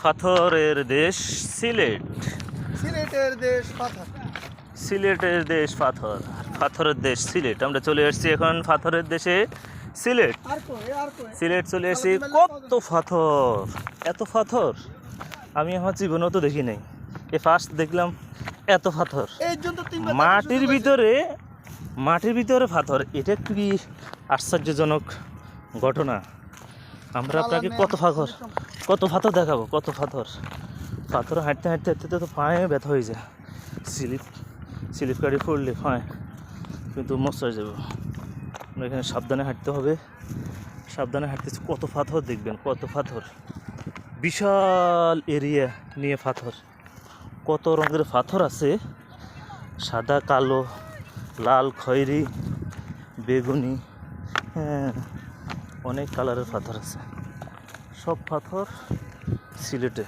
পাথরের দেশ সিলেট। সিলেটের দেশ পাথর। সিলেটের দেশ পাথর, পাথরের দেশ সিলেট। আমরা চলে এসেছি এখন পাথরের দেশে সিলেট। সিলেট চলে এসেছি। কত পাথর, এত পাথর আমি আমার জীবনেও তো দেখি নাই। ফার্স্ট দেখলাম এত পাথর মাটির ভিতরে, মাটির ভিতরে পাথর। এটা একটু কি আশ্চর্যজনক ঘটনা। আমরা আপনাকে কত পাথর দেখাবো, কত পাথর। পাথর হাঁটতে হাঁটতে হাঁটতে তো পায়ে ব্যথা হয়ে যায়। স্লিপ গাড়ি পড়লে পায়ে কিন্তু মশাই যাবে। এখানে সাবধানে হাঁটতে হবে, সাবধানে হাঁটতেছি। কত পাথর দেখবেন, কত পাথর, বিশাল এরিয়া নিয়ে পাথর। কত রঙের পাথর আছে, সাদা, কালো, লাল, খয়েরি, বেগুনি, হ্যাঁ অনেক কালারের পাথর আছে। সব পাথর সিলেটে।